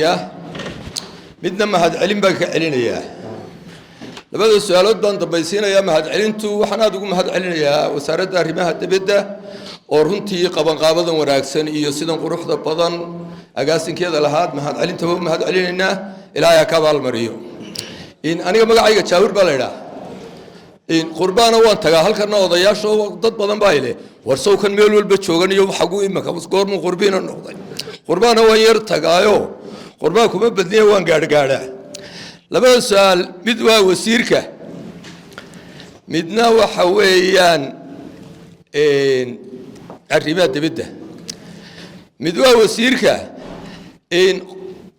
celinayaa midna mahad celin baan ka celinayaa labada su'aalood baan dambaysiinayaa mahad celintu waxaan aad ugu mahad celinayaa wasaaradda arrimaha dibadda oo runtii qabanqaabadan wanaagsan iyo sidan quruxda badan agaasinkeeda lahaad mahad celinta waa mahad celinaynaa ilaahay ka abaalmariyo in aniga magacayga Jaawir baa la yiraahdaa in qurbaana waan tagaa halkana odayaasho dad badan baa ile warsow kan meel walba joogan iyo waxa uu imaka goorma qurbiina noqday qurbaana waan yar tagaayo qurbaan kuma badniyo waan gaadhgaadha labada su'aal mid waa wasiirka midna waxa weeyaan arrimaha dibadda mid waa wasiirka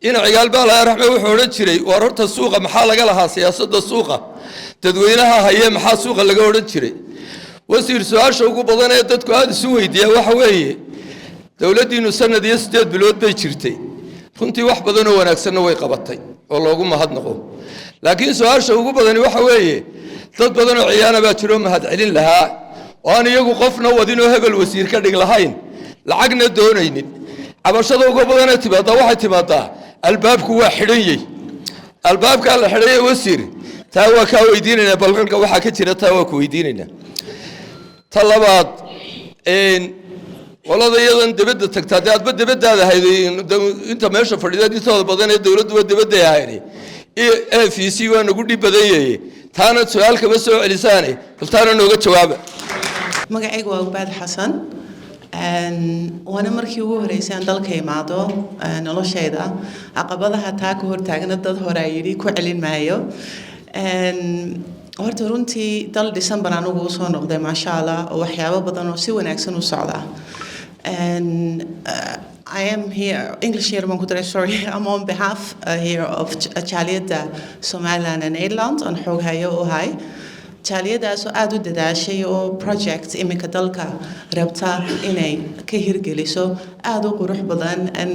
ina ciyaal baa la raxmay wuxuu oran jiray war horta suuqa maxaa laga lahaa siyaasadda suuqa dadweynaha haye maxaa suuqa laga oran jiray wasiir su'aasha ugu badan ee dadku aad isu weydiiyaan waxa weeye dawladdiinu sanad iyo 8 bilood bay jirtay runtii wax badan oo wanaagsan way qabatay oo loogu mahadnaqo laakiin su'aasha ugu badan waxa weeye dad badan oo ciyaana baa jiro mahad celin lahaa oo aan iyagu qofna wadin oo hebel wasiir ka dhig lahayn lacagna doonaynin cabashada ugu badan ee timaada waxay timaadaa albaabku waa xidhanyay albaabka la xidhay wasiir taa waa ka weydiinayna balqalka waxa ka jira taa waa ku weydiinayna talabaad qolada yadan dibadda tagtaa aadba dibaddaada hayday inta meesha fadhida intooda badan ee dawladdu waa dibadda yahay FEC waa nagu dhib badan yahay taana su'aal kaba soo celisaan faltaana nooga jawaaba magacaygu waa Ubaad Xasan وانا markii ugu horeysay aan dalka imaado noloshayda caqabadaha taa ka hortaagna dad hore ay yiri ku celin maayo horta runtii dal December aan ugu soo noqday ma sha Allah oo waxyaabo badan oo si wanaagsan u socda I am here English here sorry I'm on behalf here of Chaliyada Somaliland and Nederland aan xooghayo oo hay Chaliyadaas oo aad u dadaashay oo project imika dalka rabta inay ka hirgeliso aad u qurux badan and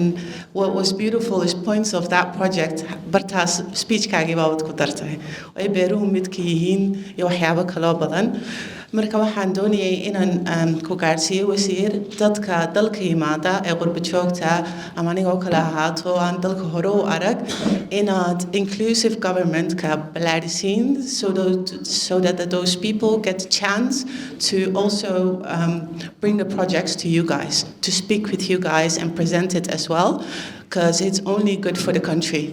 what was beautiful is points of that project bartaas speech-kaagi baa wad ku dartay ay beeruhu midka yihiin iyo waxyaabo kale badan marka waxaan doonayay inaan ku gaarsiiyo wasiir dadka dalka yimaada ee qurba joogta ama aniga oo kale ahaato aan dalka hore u arag inaad inclusive government ka balaadisiin so that those people get a chance to also bring the projects to you guys, to speak with you guys and present it as well, because it's only good for the country.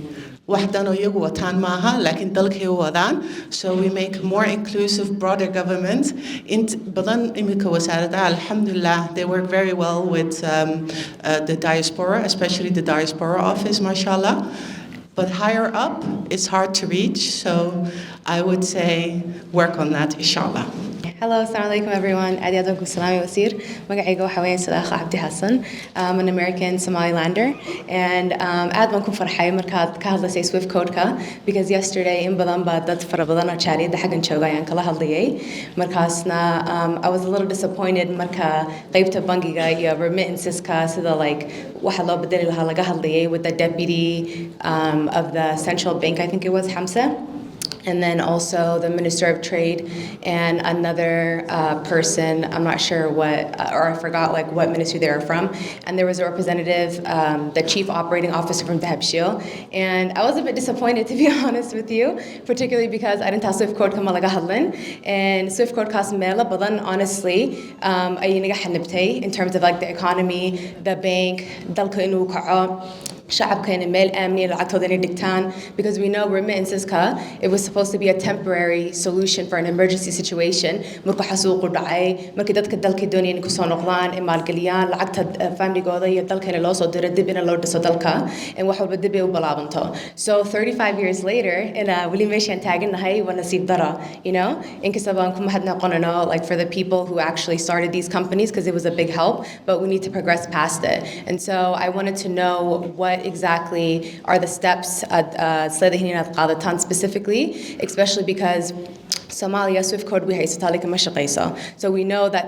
وحدنا يجوا وطن معها لكن دلك هو وطن so we make more inclusive broader government in بدن إمك وسارة الحمد لله they work very well with the diaspora especially the diaspora office ما شاء الله but higher up it's hard to reach so I would say work on that inshallah. Hello, assalamu alaikum everyone. Adi adonku salami wasir. Magacayga waxa weeye Sadakha Abdi Hassan. I'm an American Somalilander and aad baan ku farxay markaad ka hadlaysay Swift Code-ka because yesterday in badan baa dad fara badan oo Chaliyada xagan jooga ayaan kala hadlayay. Markaasna I was a little disappointed marka qaybta bangiga iyo remittances-ka sida like waxa loo bedeli lahaa laga hadlayay with the deputy of the central bank, I think it was Hamza. And then also the Minister of Trade and another person, I'm not sure what, or I forgot like what ministry they were from. And there was a representative, the Chief Operating Officer from the Hebshil. And I was a bit disappointed, to be honest with you, particularly because I didn't have Swift Code come alaga hadlin. And Swift Code cost mela, but then honestly, in terms of like the economy, the bank, dalka inu ka'a. شعب كان مال آمني لعطودني دكتان because we know remittances ka it was supposed to be a temporary solution for an emergency situation مركو حسوق ودعي مركو دتك دلك دوني إنكو صنقلان إمال قليان لعقتها family قاضي دلك هنا لوصل در الدبنا لو دسو دلك and وحول بالدبي وبلابنتو so 35 years later إن ولي ماشي نتاجنا هاي ونسيب درا you know إنك سبانكم حدنا قننا like for the people who actually started these companies because it was a big help but we need to progress past it and so I wanted to know what exactly are the steps specifically, especially because Somalia Swift Code we so we know that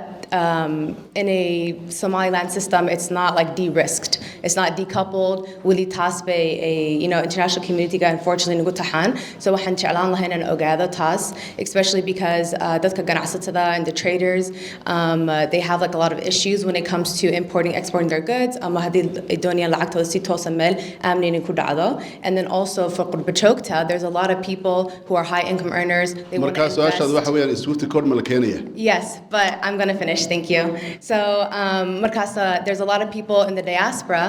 in a Somaliland system it's not like de-risked. it's not decoupled. Willie Tasbe, a international community guy, unfortunately nugu tahan. So waxaan jeclaan lahayn in ogaado taas, especially because dadka ganacsatada and the traders, they have like a lot of issues when it comes to importing, exporting their goods. Ama hadii doonayaan lacagtooda si toosan meel amni inay ku dhacdo. And then also for qurba joogta, there's a lot of people who are high income earners. They want to invest. Yes, but I'm going to finish. Thank you. So, Markasa, there's a lot of people in the diaspora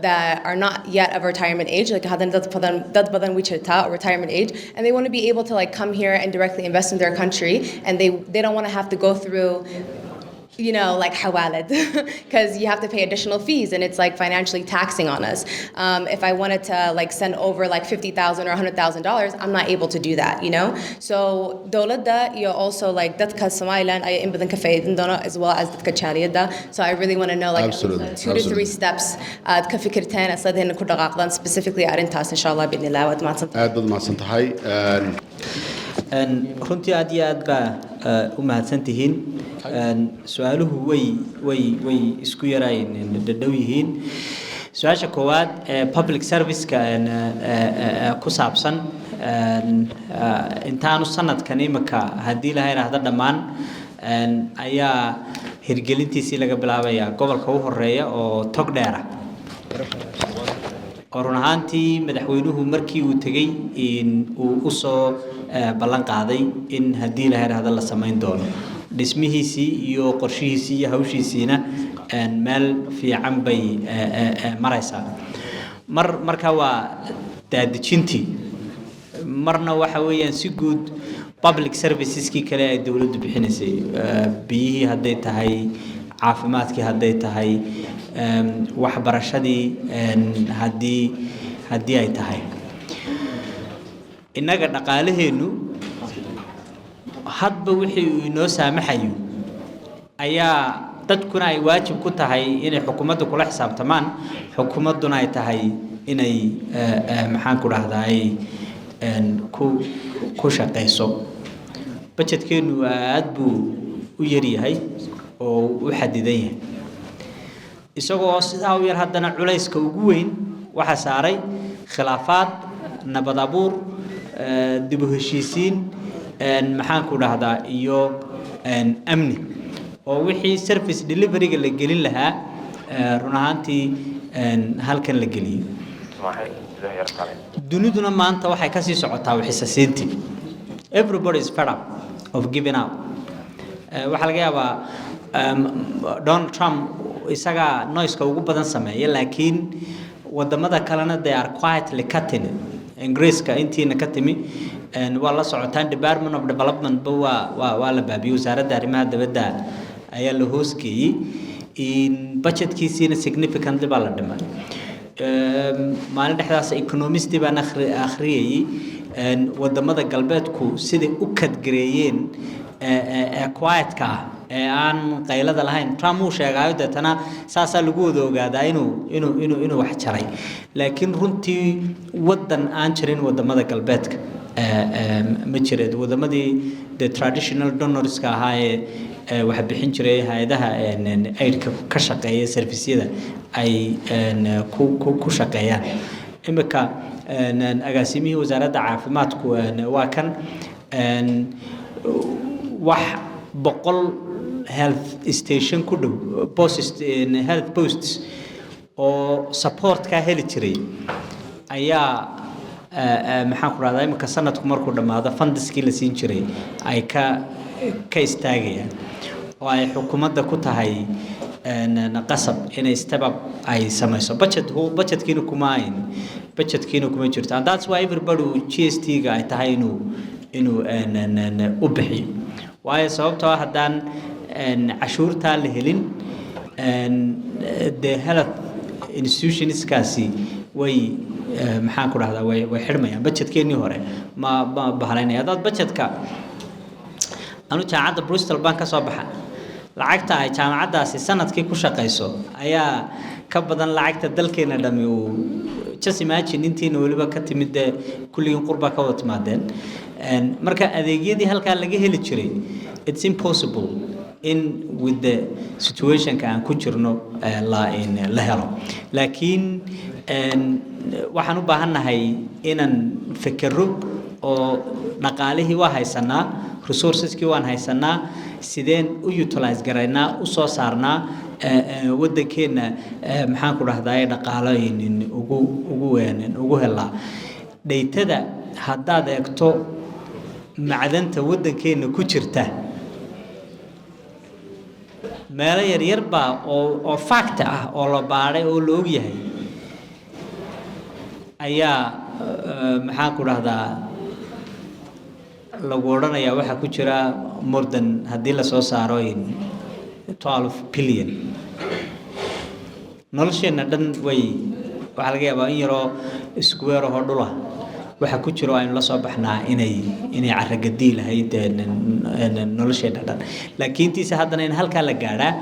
that are not yet of retirement age, like or retirement age, and they want to be able to like come here and directly invest in their country, and they don't want to have to go through, like hawalid, because you have to pay additional fees, and it's like financially taxing on us. If I wanted to like send over like $50,000 or $100,000, I'm not able to do that, So dowladda, you also like dadka Somaliland ay in badan ka faa'iidin doona as well as dadka Jaaliyadda. So I really want to know like 2 to 3 steps ka fikirtaan asadeen ku dhaqaaqdan specifically arintaas inshallah biidhnillah waad mahadsantahay. runtii aad iyo aad baa u mahadsantihiin. su-aaluhu way isku yaraayin dhadhow yihiin. su-aasha koowaad public service-ka ku saabsan intaanu sanadkan imika haddii la yiraahdo dhammaan ayaa hirgelintiisii laga bilaabayaa gobolka u horeeya oo Togdheera. run ahaantii madaxweynuhu markii uu tagay uu u soo ballan qaaday in haddii la yiraahdo la samayn doono dhismihiisii iyo qorshihiisii iyo hawshiisiina meel fiican bay maraysaa. marka waa daadejintii marna waxa weeyaan si guud public serviceski kale ay dawladdu bixinaysay biyihii hadday tahay caafimaadkii hadday tahay waxbarashadii haddii ay tahay. innaga dhaqaalaheenu hadba wixii uu inoo saamaxayo ayaa dadkuna ay waajib ku tahay inay xukuumadda kula xisaabtamaan, xukuumadduna ay tahay inay maxaan ku dhahdaa ku shaqeyso. budgetkeenu aad buu u yar yahay oo u xadidan yahay, isagoo sidaa u yar haddana culayska ugu weyn waxa saaray khilaafaad, nabad abuur, dib u heshiisiin, maxaan ku dhahdaa iyo amni oo wixii service delivery-ga la gelin lahaa run ahaantii halkan la geliyay. duniduna maanta waxay ka sii socotaa wixisasiintii. Everybody is fed up of giving up. waxa laga yaabaa Donald Trump isaga noise-ka ugu badan sameeya, laakiin wadamada kalena they are quietly cutting it. Ingiriiska intiina ka timi waa la socotaan Department of Development waa la baabiyay, wasaaradda arrimaha dibadda ayaa la hoosgeeyay in budgetkiisina significantly baa la dhimay. maalin dhexdaas economist baan akhriyay wadamada galbeedku sidii u kadgareeyeen quiet-ka aan qaylada lahayn. Trump uu sheegay dadana saasa lagu wada ogaadaa inuu wax jaray, laakiin runtii wadan aan jirin wadamada galbeedka ma jireed. wadamadii the traditional donors-ka ahaa waxa bixin jiray hay'adaha aid-ka ka shaqeeya service-yada ay ku shaqeeyaan. imika agaasimihii wasaaradda caafimaadku waa kan wax 100 health station ku dhow health posts oo support ka heli jiray ayaa maxaan ku raadayay imika sanadku markuu dhamaado fundiskii la siin jiray ay ka istaagayaan oo ay xukuumadda ku tahay qasab inay step up ay samayso. budgetkiina kuma jirto, and that's why everybody GST-ga ay tahay inuu u bixiyo. waayo sababtoo haddaan cashuurtaa la helin the health institutionskaasi way maxaan ku dhahdaa way xirmayaan. budgetkeenii hore ma bahalaynaya. haddaad budgetka anu jaamacadda Bristol Bank ka soo baxa, lacagta ay jaamacaddaasi sanadkii ku shaqeyso ayaa ka badan lacagta dalkeena dhami uu just imagine intiina waliba ka timid kulligiin qurba ka wada timaadeen. marka adeegyadii halkaa laga heli jiray it's impossible in with the situation ka aan ku jirno la helo laakiin waxaan u baahanahay inaan fikirro oo dhaqaalihii waa haysanaa resourceski waan haysanaa sideen u utilize garaynaa u soo saarnaa waddankeena maxaan ku dhahdaa dhaqaalooyin ugu helaa dhaytada haddaad eegto macdanta waddankeena ku jirta meelo yaryar baa oo fact ah oo la baaray oo la og yahay ayaa maxaan ku dhahdaa lagu odhanayaa waxaa ku jira more than haddii la soo saaro 12 billion nolosheenna dhan way waxaa laga yaabaa in yaroo square oo dhul ah waxaa ku jiro aynu la soo baxnaa inay carragadii lahayd nolosheenna dhan laakiin tiise haddana in halkaa la gaadhaa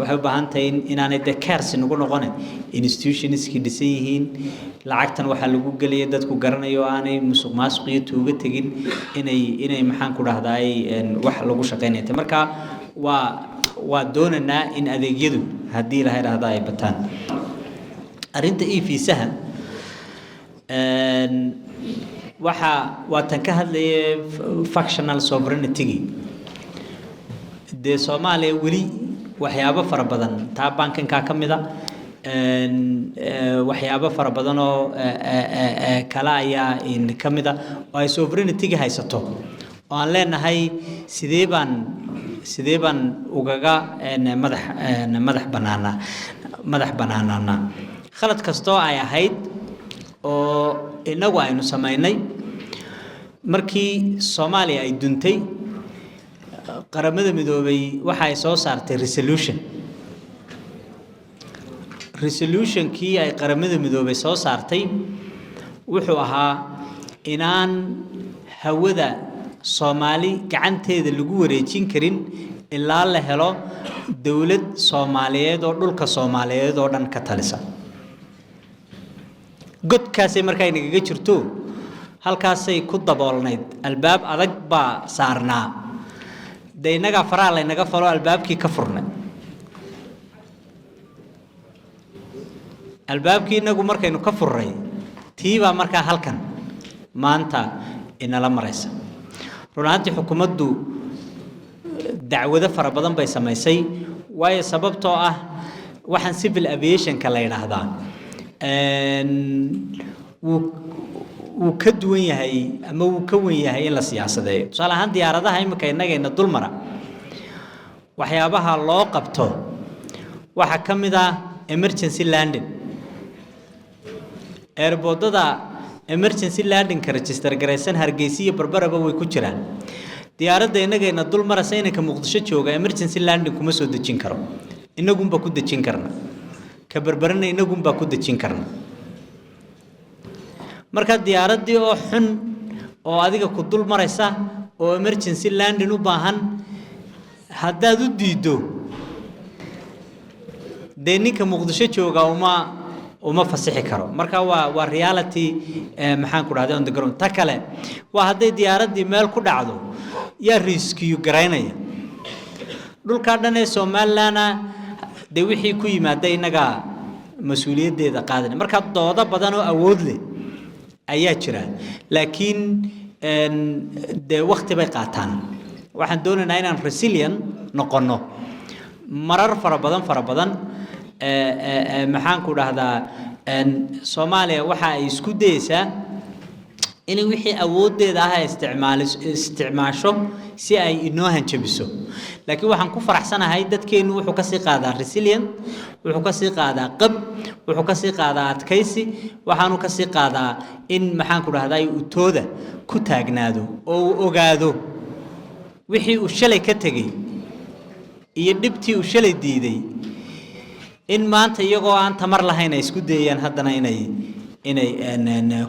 waxay u baahan tahay inaanay de cares nagu noqonin institutionskii dhisan yihiin lacagtan waxaa lagu gelaya dadku garanayo aanay musuq maasuq iyo tuuga tegin inay maxaan ku dhahdaay wax lagu shaqaynaya marka waa doonaynaa in adeegyadu haddii la yiraahdo ay bataan arrinta e-fiisaha waa tan ka hadlaya factional sovereignty de Soomaaliya weli waxyaabo fara badan taa bankanka ka mid ah waxyaabo fara badan oo kala ayaa in ka mid ah oo ay sovereignty haysato oo aan leenahay sidee baan ugaga madax banaanana khalad kasto ay ahayd oo inagu aynu sameynay markii Soomaaliya ay duntay qaramada midoobay waxa ay soo saartay resolution kii ay qaramada midoobay soo saartay wuxuu ahaa inaan hawada Soomaali gacanteeda lagu wareejin karin ilaa la helo dawlad Soomaaliyeed oo dhulka Soomaaliyeed oo dhan ka talisa godkaasay markay naga jirto halkaasay ku daboolnayd albaab adag baa saarnaa deynaga faraal ay naga falo albaabkii ka furnay albaabkii inagu markaynu ka furray tiiba markaa halkan maanta inala maraysa runtii xukuumaddu dacwado fara badan bay samaysay waayo sababtoo ah waxaan civil aviation ka la yiraahdaa wuu ka duwan yahay ama wuu ka wan yahay in la siyaasadeeyo tusaale ahaan diyaaradaha imika inagayna dulmara waxyaabaha loo qabto waxa ka mid ah emergency landing airportada emergency landing ka register garaysan Hargeysa iyo Barbaraba way ku jiraan diyaaradda inagayna dulmaraysa inanka Muqdisho jooga emergency landing kuma soo dejin karo inagunba ku dejin karna ka Barbarana inagunba ku dejin karna marka diyaaradii oo xun oo adiga ku dul maraysa oo emergency landing u baahan haddaad u diido deninka Muqdisho jooga uma fasixi karo marka waa reality maxaan ku dhahday on the ground ta kale waa haday diyaaradii meel ku dhacdo yaa riskiyo garaynaya dhulka dhan ee Soomaaliland de wixii ku yimaada inaga mas'uuliyadeeda qaadanay marka doodo badan oo awood leh ayaa jira laakiin de waqti bay qaataan waxaan doonaynaa inaan resilient noqono marar fara badan maxaan ku dhahdaa Soomaaliya waxa ay isku dayaysaa in wixii awoodeeda ah isticmaasho si ay inoo hanjabiso laakiin waxaan ku faraxsanahay dadkeenu wuxuu ka sii qaadaa resilient wuxuu ka sii qaadaa qab wuxuu ka sii qaadaa adkaysi waxaanu ka sii qaadaa in maxaan ku dhahdaa uu tooda ku taagnaado oo uu ogaado wixii uu shalay ka tagay iyo dibtii uu shalay diiday in maanta iyagoo aan tamar lahayn ay isku dayayaan haddana inay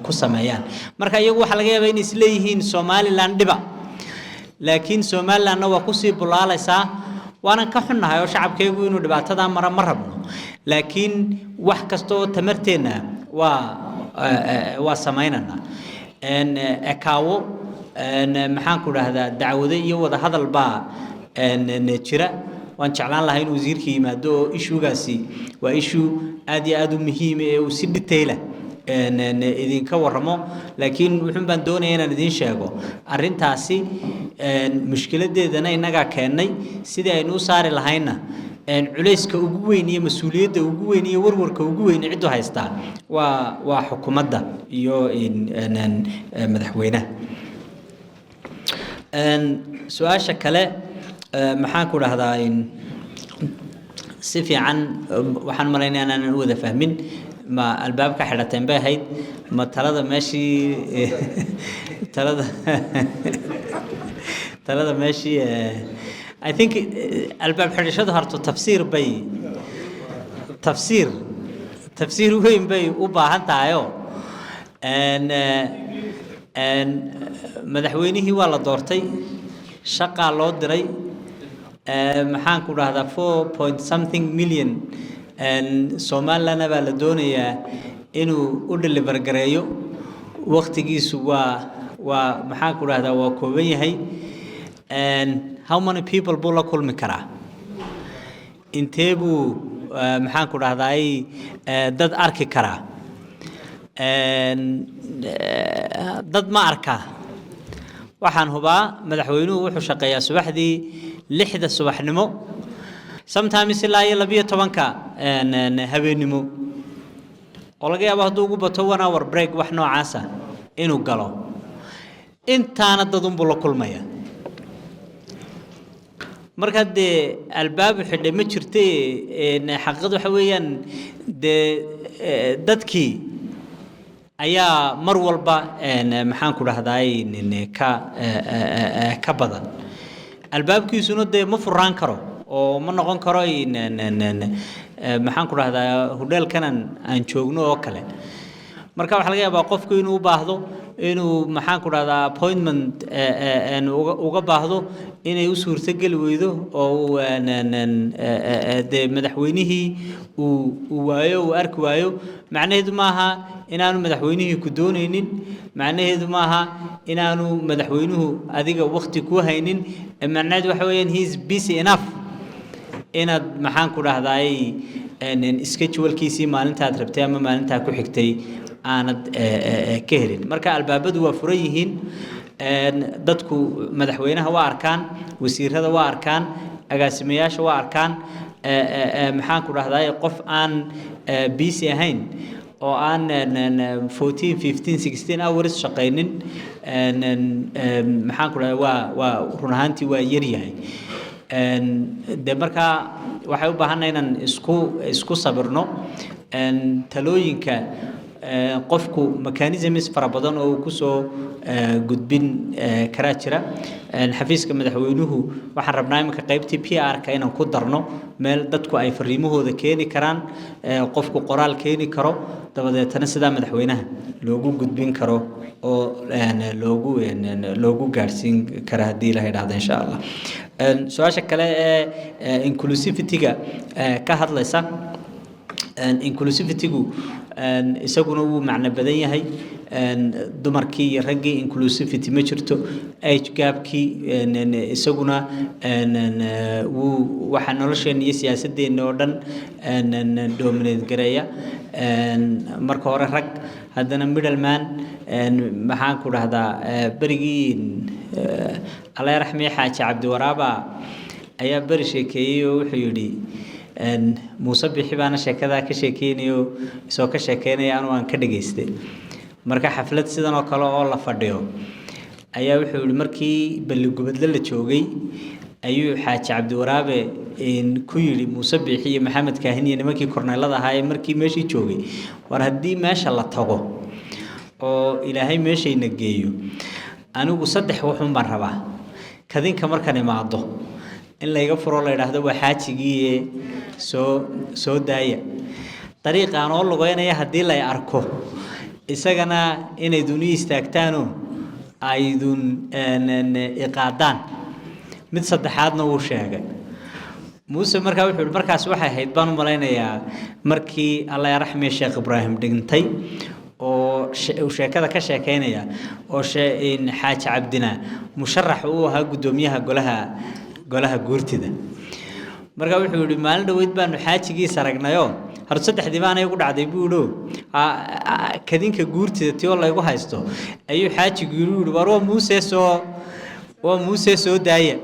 ku sameeyaan marka iyagu waxa laga yaabaa in isleeyihiin Somaliland dhiba laakiin Somaliland waa ku sii bulaalaysaa waanan ka xunnahay oo shacabkeegu inuu dhibaatada ma rabno laakiin wax kasto tamarteena waa sameynana ekaawo maxaan ku dhahdaa dacwado iyo wada hadal baa jira waan jeclaan lahaa in wasiirka yimaado oo issue-gaasi waa issue aad iyo aad u muhiim ah ee uu si detail ah idinka waramo laakiin wuxuu baan doonayaa inaan idin sheego arintaasi mushkiladeedana inaga keenay sidii aynu u saari lahayna culayska ugu weyn iyo mas'uuliyadda ugu weyn iyo warwarka ugu weyn ciddu haystaa waa xukuumadda iyo madaxweynaha su'aasha kale maxaan ku dhahdaa si fiican waxaan malaynayaa inaan u wada fahmin ma albaabka xidhateen bay ahayd ma talada meeshii talada meeshii I think albaab xidhashadu horto tafsiir weyn bay u baahan tahayo madaxweynihii waa la doortay shaqaa loo diray maxaan ku dhahdaa 4 million Somaliland baa la doonayaa inuu u deliver gareeyo waqtigiisu waa maxaan ku dhahdaa waa kooban yahay how many people buu la kulmi karaa intee buu maxaan ku dhahdaa dad arki karaa dad ma arkaa waxaan hubaa madaxweynuhu wuxuu shaqeeyaa subaxdii 6 subaxnimo sometimes ilaa 12 habeenimo oo laga yaabo hadduu ugu bato 1 hour break wax noocaas ah inuu galo intaana dad buu la kulmaya marka de albaab xidhay ma jirtay xaqiiqadu waxa weeyaan de dadkii ayaa mar walba maxaan ku dhahdaay ka badan albaabkiisuna de ma furaan karo oo ma noqon karo maxaan ku dhahdaa hotelkan aan joogno oo kale marka waxa laga yaabaa qofku inuu u baahdo inuu maxaan ku dhahdaa appointment uga baahdo inay u suurto gali weydo oo de madaxweynihii uu waayo uu arki waayo macnaheedu maaha inaanu madaxweynihii ku doonaynin macnaheedu maaha inaanu madaxweynuhu adiga waqti ku haynin macnaheedu waxa weeyaan he is busy enough inaad maxaan ku dhahdaay schedule-kiisii maalintaad rabtay ama maalintaa ku xigtay aanad ka helin marka albaabadu waa furan yihiin dadku madaxweynaha waa arkaan wasiirada waa arkaan agaasimayaasha waa arkaan maxaan ku dhahdaay qof aan busy ahayn oo aan 14 15 16 hours shaqaynin maxaan ku dhahdaa waa run ahaantii waa yar yahay de marka waxay u baahanay inaan isku sabirno talooyinka qofku mechanisms fara badan oo ku soo gudbin kara jira xafiiska madaxweynuhu waxaan rabnaa iminka qaybtii PR-ka inaan ku darno meel dadku ay fariimahooda keeni karaan qofku qoraal keeni karo dabadeetana sida madaxweynaha loogu gudbin karo oo loogu gaarsiin kara hadii la yiraahdo insha Allah su'aasha kale ee inclusivity-ga ka hadlaysa inclusivity-gu isaguna wuu macna badan yahay dumarkii iyo raggii inclusivity ma jirto age gap-kii isaguna waxa nolosheena iyo siyaasadeena oo dhan dominate gareeya marka hore rag haddana middleman maxaan ku dhahdaa berigii Allah raxmiye xaaji cabdi waraaba ayaa bari sheekeeyay oo wuxuu yidhi Muuse bixi baana sheekada ka sheekeynayo isoo ka sheekeynaya aan ka dhageystay marka xaflad sidan oo kale oo la fadhiyo ayaa wuxuu yiri markii balligubadle la joogay ayuu xaaji cabdi waraabe ku yiri Muuse bixi iyo Maxamed Kaahin iyo nimankii korneelada ahaa markii meeshii joogay war hadii meesha la tago oo Ilaahay meeshayna geeyo anigu saddex waxun baan rabaa kadinka markaan imaado in la iga furo la yiraahdo waa xaajigii soo daaya dariiqan oo lugeynaya hadii la arko isagana inay duniya istaagtaano aydun iqaadaan mid saddexaadna uu sheegay Muuse markaa wuxuu markaas waxay ahayd baan u maleynayaa markii Allah ya raxmiye Sheekh Ibrahim dhintay oo sheekada ka sheekeynaya oo xaaji cabdina musharax uu ahaa gudoomiyaha golaha golaha guurtida marka wuxuu yiri maalin dhaweyd baanu xaajigiisa aragnayo har saddex diiwaan ay ugu dhacday buu yiri kadinka guurtida tii oo la igu haysto ayuu xaajigu yiri waa Muuse soo daaya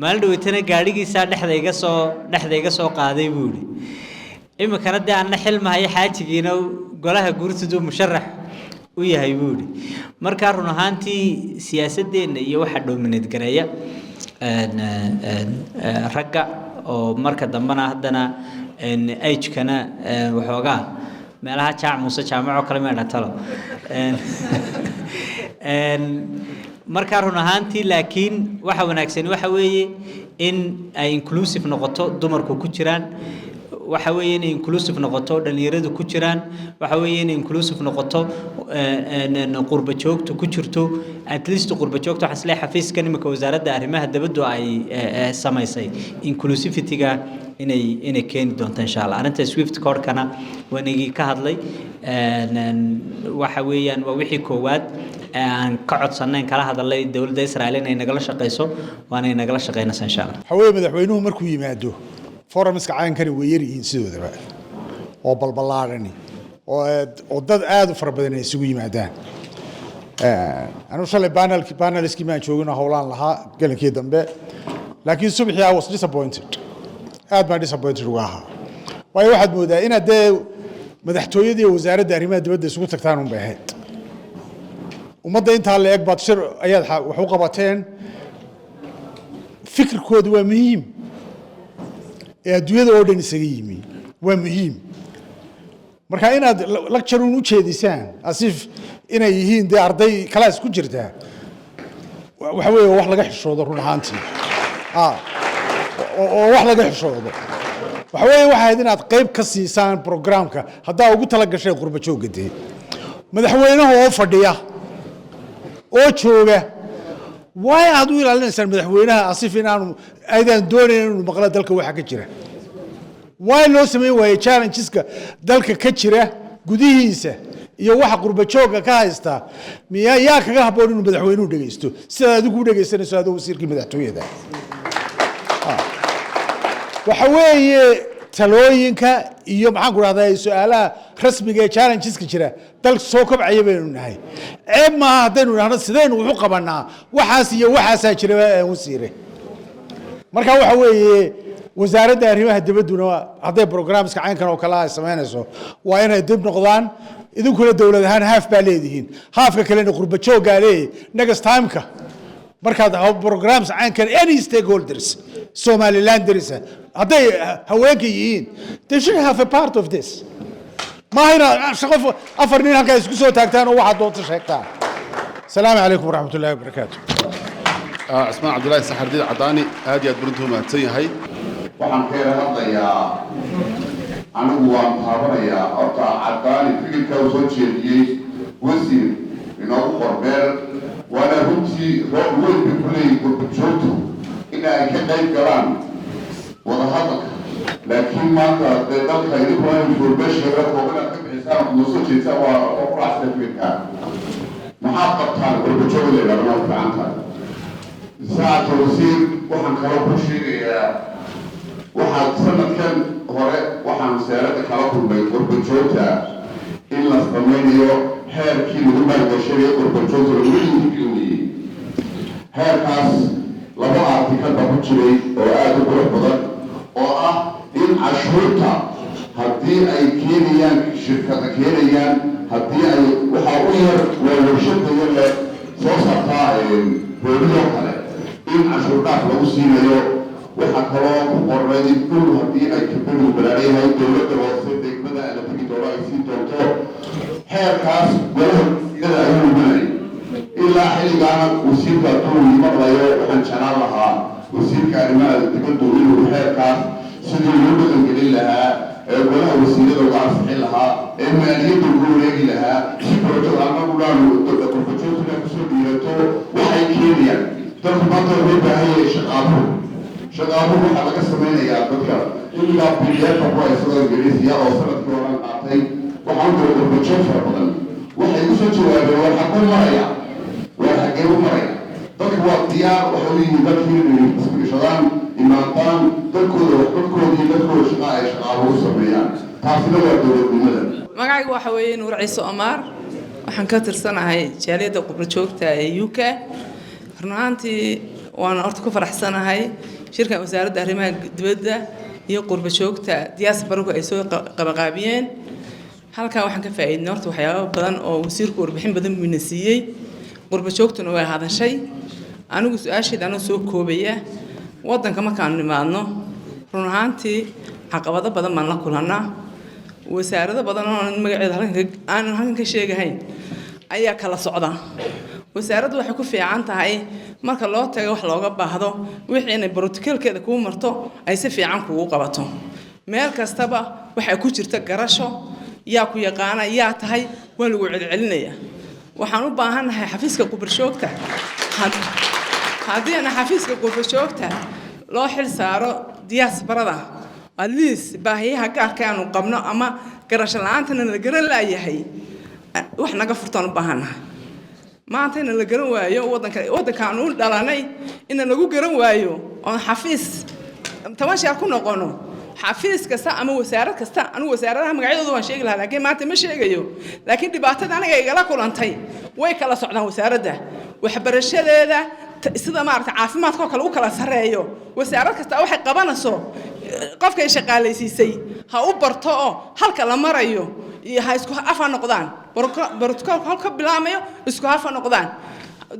maalin dhaweydna gaarigiisa dhexda iga soo qaaday buu yiri imikana dee aan xilmahay xaajigiina golaha guurtidu musharax u yahay buu yiri marka run ahaantii siyaasadeena iyo waxa dominate gareeya ragga oo marka dambana haddana age-kana waxoogaa meelaha Muuse jaamaco kale ma dhatalo marka run ahaantii laakiin waxa wanaagsan waxa weeye in ay inclusive noqoto dumarku ku jiraan waxa weeye in inclusive noqoto dhalinyaradu ku jiraan waxa weeye in inclusive noqoto qurba joogto ku jirto at least qurba joogto xaslee xafiiskan imika wasaaradda arrimaha dibadda ay samaysay inclusivity-ga inay keeni doonto insha Allah arinta Swift code-kana wanigi ka hadlay waxa weeyaan waa wixii koowaad aan ka codsanayn kala hadalay dawladda Israa'iil inay nagala shaqeyso waana nagala shaqeynaysaa insha Allah haween madaxweynuhu markuu yimaado forumska caankani way yar yihiin sidoodaba oo balbalaarani oo dad aad u fara badan ay isugu yimaadaan anu shalay paneliskii maan joogin howlaan lahaa galankii dambe laakiin subaxii I was disappointed aad baan disappointed uga ahaa waayo waxaad moodaa inaad dee madaxtooyadii iyo wasaaradda arrimaha dibadda isugu tagtaan un bay ahayd ummadda intaa la eg baad shir ayaad wax u qabateen fikirkoodu waa muhiim adduunyada oo dhan isaga yimi waa muhiim marka inaad lecture u jeedisaan asif inay yihiin de arday class ku jirta waxa weeye wax laga xishoodo run ahaantii oo wax laga xishoodo waxa weeye waxa inaad qayb ka siisaan programka hadaa ugu tala gashay qurba joogade madaxweynaha oo fadhiya oo jooga way aad u ilaalinaysan madaxweynaha asif inaanu aydan doonayeen inuu maqla dalka waxa ka jira way loo sameeyay way challengeska dalka ka jira gudihiisa iyo waxa qurba jooga ka haysta miyaa kaga haboon inuu madaxweynuhu dhageysto sida adigu u dhageysanayso adoo wasiirkii madaxtooyada waxa weeye talooyinka iyo maxaan ku raahdaa su'aalaha rasmiga ee challengeska jira dalka soo kobcaya baynu nahay ma haddaynu nahno sidaynu wuxuu qabanaa waxaas iyo waxaasaa jira wasiire marka waxa weeye wasaaradda arrimaha dibadduna hadday programska caynkan oo kale ay samaynayso waa inay dib noqdaan idinkuna dawlad ahaan haaf baa leedihiin haafka kalena qurba jooggaa leeyahay next time-ka markaad programs caynkan any stakeholders Somalilanders hadday haweenka yihiin they should have a part of this ما هنا شغف أفرنين هالك يسكسوا تاكتان وواحد دوت شيكتان السلام عليكم ورحمة الله وبركاته اسماء عبد الله السحردين عطاني هذه أدبرتهم هتسي هاي waxaan ka helanayaa anigu waan taabanayaa horta caddaani fikirka uu soo jeediyey wasiir inoogu qorbeel waana runtii roob weyn bay ku leeyihin gurbajoogtu in ay ka qayb galaan wadahadalka laakiin maanta dee dalka idinkuna informationka koobanaad ka bixisaan noo soo jeedisaan waa quraacsa fikirkaa maxaad qabtaan gurbajoogda leedhaha noo fiican tahay saacadka wasiir waxaan kaloo ku sheegayaa waxaad sanadkan hore waxaan wasaaradda kala kulmay qurbajoogta in la samaynayo heerkii lagu maalgashanaya qurbajoogta lagu dhiirigeliyey heerkaas laba artikal baa ku jiray oo aad u qurux badan oo ah in cashuurta haddii ay keenayaan shirkada keenayaan haddii ay waxaa u yar waa warshada yar soo saartaa boolidoo kale in cashuur dhaaf lagu siinayo waxaa kaloo ku qornay in dhul haddii ay kabadu balaayahay dowladda hoose degmada la tegi doono ay sii doonto heerkaas golaha wasiirada ayuu luminay ilaa xilligaana wasiirka hadduu maqlayo waxaan jeclaan lahaa wasiirka arrimaha dibaddu inuu heerkaas sidii loo dhaqangelin lahaa ee golaha wasiirada uga ansixin lahaa ee maaliyadda ugu wareegi lahaa si project anagu dhaanu qurbajoogtuna kusoo dhiirato waxay keenayaan dalku maanta loo baahan yahay shaqaabuhu shaqaabuhu waxaa laga samaynayaa dadka ilaa biliyeerka ku haysada ingiriisiya oo sanadkii horan qaatay waxaan dira qurbajoog fara badan waxay ku soo jawaabeen war xaguu maraya war xagee u maraya dadku waa diyaar waxay u yihiin dadkii inay isbishadaan imaantaan dadkooda waxbadkoodii dadkooda shaqa ay shaqaalo u sameeyaan taasina waa dowladnimada magacaygu waxa weeye Nuur Ciise Omar waxaan ka tirsanahay jaaliyadda qubro joogta ee UK run ahaantii waan horta ku faraxsanahay shirka wasaaradda arrimaha dibadda iyo qurbo joogta diaspora ay soo qabaqaabiyeen halka waxaan ka faa'iidnay horta waxyaabo badan oo wasiirku warbixin badan buu ina siiyey qurbo joogtuna way hadashay anigu su'aasheeda anoo soo koobaya waddanka markaan nimaadno run ahaantii caqabado badan baan la kulannaa wasaarado badan oo magaceeda halkan ka sheegahayn ayaa kala socda wasaaraddu waxay ku fiican tahay marka loo tago wax looga baahdo wixii inay brotokolkeeda kuu marto ay si fiican kugu qabato meel kastaba waxay ku jirta garasho yaa ku yaqaana yaa tahay waa lagu celcelinaya waxaan u baahanahay xafiiska qubro joogta haddii ana xafiiska qubro joogta loo xil saaro diasporada at least baahiyaha gaarka aanu qabno ama garasho la'aantana la garan laayahay wax naga furtaan u baahanahay maanta in la garan waayo waddankaan u dhalanay in lagu garan waayo oo xafiis tamashaar ku noqono xafiis kasta ama wasaarad kasta anu wasaaradaha magacyadooda waan sheegi lahaa laakiin maanta ma sheegayo laakiin dhibaatada aniga igala kulantay way kala socdaan wasaaradda waxbarashadeeda sida maaragtay caafimaadka oo kale u kala sareeyo wasaarad kasta waxay qabanayso qofka ay shaqaalaysiisay ha u barto oo halka la marayo iyo ha isku afa noqdaan protocol halka bilaamayo isku afa noqdaan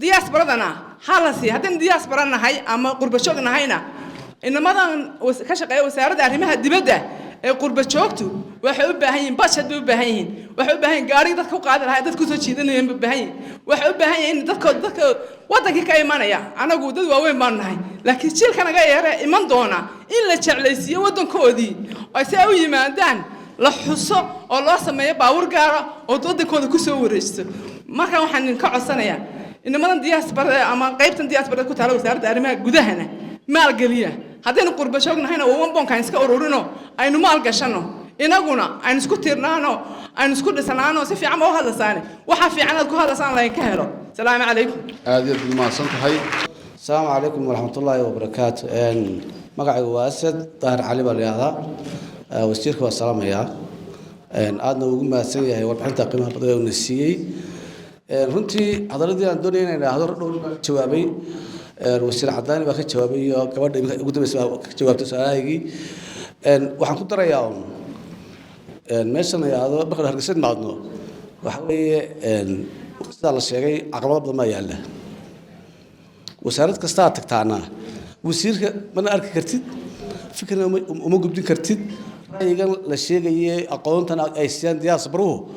diasporadana halasi haddii diaspora nahay ama qurbo joog nahayna inamadan ka shaqeeya wasaaradda arrimaha dibadda ee qurbo joogtu waxay u baahan yihiin budget bay u baahan yihiin waxay u baahan yihiin gaari dadka u qaadi lahaa dadku soo jiidanayeen bay u baahan yihiin waxay u baahan yihiin dadka waddankii ka imanaya anagu dad waaweyn baan nahay laakiin jiilka naga yare iman doona in la jeclaysiiyo waddankoodii oo si ay u yimaadaan la xuso oo loo sameeyo baawur gaara oo waddankooda ku soo wareejiso marka waxaan idinka codsanayaa inamadan diaspora ama qaybtan diaspora ku taala wasaaradda arrimaha gudahana maalgeliya haddaynu qurbo joognahayna waa bonkaan iska ururino aynu maal gashano inaguna aynu isku tiirnaano aynu isku dhisanaano si fiican oo hadlasaane waxa fiican aad ku hadlasaan lahayn ka helo salaamu calaykum aad iyo aad mahadsan tahay السلام عليكم ورحمة الله وبركاته مقعد واسد طاهر علي بالرياضة وستيرك والسلام يا أدنى وجمع سنة هي وربحنا قيمة بدأ ونسيي رنتي حضرتي عندنا هنا حضر جوابي وسير عداني باخد جوابي كمان قدام جوابت سؤالي وحن كنت رأيهم مثلا يا هذا بخير هرقسين معنا وحوي استعلا الشيء عقبات ما يعلى وسارت كستات تكتانا وسير من أرك كرتيد فكرة وما قبضي كرتيد رأيي الشيء جاي أقولون أيسيان دياس بروه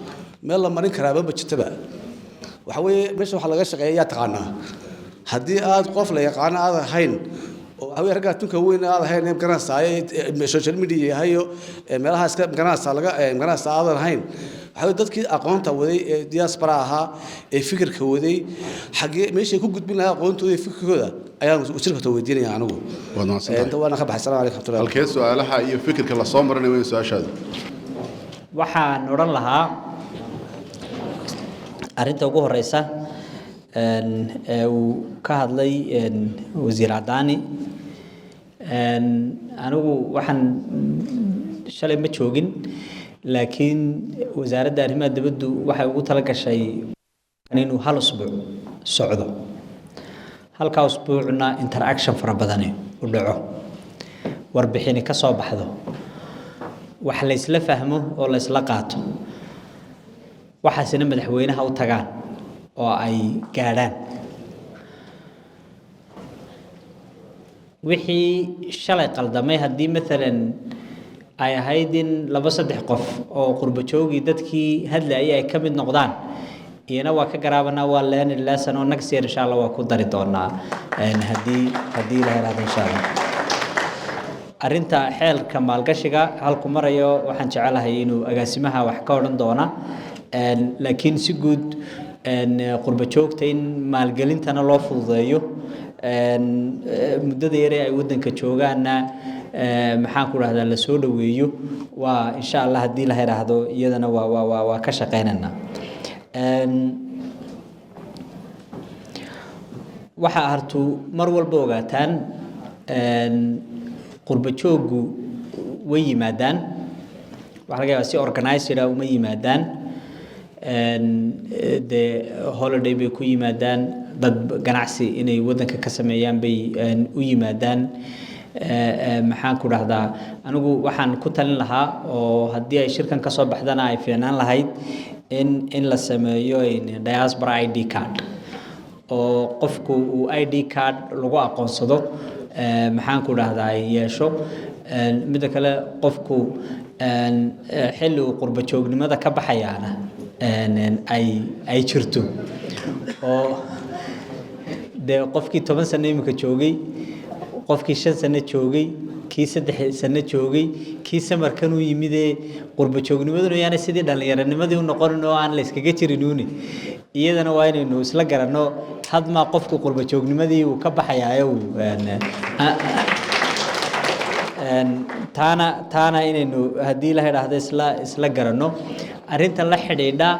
ما الله مرين كرابة بتشتبه وحوي مش وحلا جش جاي يتقانا هدي آد قفلة يقانا هذا هين وحوي رجعت تكوين هذا هين يمكن ساعي السوشيال ميديا هايو ملها سك يمكن سالجا يمكن هذا هين حاول dadkii aqoonta waday diaspora aha ee fikirka waday xagee meeshay ku gudbin lahaa aqoontooda fikirkooda ayaan wasiirka weydiinaya anigu inta waana ka baxsan عليك خطر halkee su'aalaha iyo fikirka la soo marinay way su'aashaada waxaan oran lahaa arinta ugu horeysa uu ka hadlay wasiir Cadaani anigu waxaan shalay ma joogin laakiin wasaaradda arrimaha dibaddu waxay ugu tala gashay inuu hal usbuuc socdo halka usbuucna interaction fara badan u dhaco warbixin ka soo baxdo wax la isla fahmo oo la isla qaato waxaasina madaxweynaha u tagaan oo ay gaadhaan wixii shalay qaldamay haddii maalan ay ahayd in laba saddex qof oo qurbo joogi dadkii hadlayay ay ka mid noqdaan iyana waa ka garaabanaa waa learning lesson oo next year insha Allah waa ku dari doonaa haddii la helaado insha Allah arinta xeelka maalgashiga halku marayo waxaan jecelahay inuu agaasimaha wax ka odhan doona laakiin si guud qurbo joogta in maalgelintana loo fududeeyo muddada yar ay waddanka joogaana maxaan ku raahdaa la soo dhaweeyo waa insha Allah hadii la yiraahdo iyadana waa ka shaqeynana waxa hartu mar walba ogaataan qurba jooggu way yimaadaan waxa laga yaabaa si organized ah uma yimaadaan de holiday bay ku yimaadaan dad ganacsi inay wadanka ka sameeyaan bay u yimaadaan maxaan ku dhahdaa anigu waxaan ku talin lahaa oo haddii ay shirkan ka soo baxdana ay fiicnaan lahayd in la sameeyo diaspora ID card oo qofku uu ID card lagu aqoonsado maxaan ku dhahdaa yeesho mid kale qofku xilli uu qurba joognimada ka baxayaana ay jirto oo de qofkii 10 sano imika joogay qofkii 5 sano joogay kii 3 sano joogay kii samarkan uu yimidee qurba joognimaduna yaana sidii dhallinyaranimadii u noqon oo aan la iskaga jirinuuni iyadana waa inaynu isla garanno hadma qofku qurba joognimadii uu ka baxayaayo taana inaynu haddii la yidhaahdo isla garanno arrintan la xidhiidha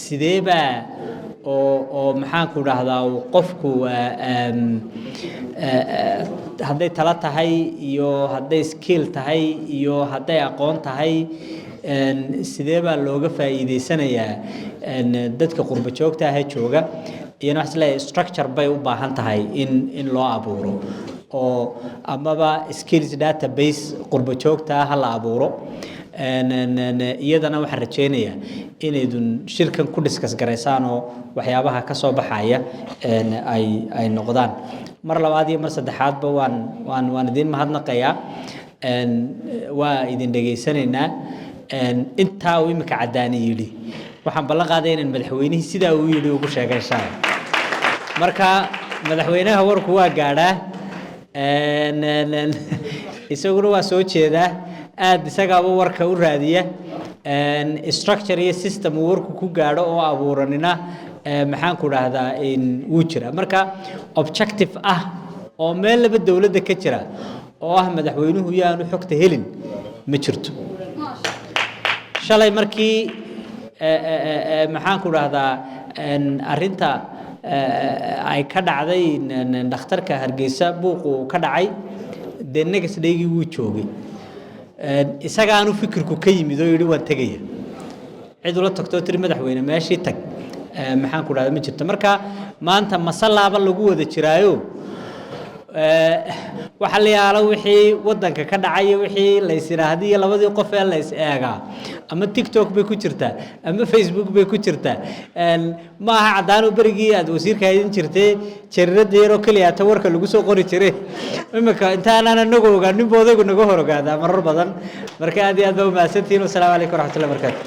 sideeba oo maxaan ku dhahdaa qofku hadday tala tahay iyo hadday skill tahay iyo hadday aqoon tahay sideeba looga faa'iideysanayaa dadka qurba joogta ah ee jooga iyana wax la structure bay u baahan tahay in loo abuuro oo amaba skills database qurba joogta ah la abuuro iyadana waxaan rajeynayaa inaydun shirkan ku discuss garaysaan oo waxyaabaha ka soo baxaya ay noqdaan mar labaad iyo mar saddexaadba waan idin mahadnaqayaa waa idin dhageysanaynaa intaa uu imika cadaani yidhi waxaan ballan qaaday inaan madaxweynihii sidaa uu yidhi ugu sheegay shalay marka madaxweynaha warku waa gaadhaa isaguna waa soo jeedaa aad isagaaba warka u raadiya structure iyo system uu warku ku gaadho oo abuuranina maxaan ku dhahdaa wuu jira marka objective ah oo meel laba dawladda ka jira oo ah madaxweynuhu yaanu xogta helin ma jirto shalay markii maxaan ku dhahdaa arrinta ay ka dhacday dhakhtarka Hargeysa buuqu ka dhacay de next day-gii wuu joogay isagaanu fikirku ka yimid oo yiri waan tagaya cid ula tagto tiri madaxweyne meeshii tag maxaan ku dhahdaa ma jirto marka maanta masalaaba lagu wada jiraayo waxa la yaalo wixii wadanka ka dhacay wixii la isiraahday labadii qof ee la is eega ama TikTok bay ku jirtaa ama Facebook bay ku jirtaa ma aha cadaan barigii aad wasiirka idin jirtay jaridda yaro kaliya ta warka lagu soo qori jiray imika intaan aan anagu ogaanin boodaygu naga hor ogaada marar badan marka aad iyo aad baa u mahadsantihiin. Wassalaamu calaykum waraxmatullaahi wabarakaatuh.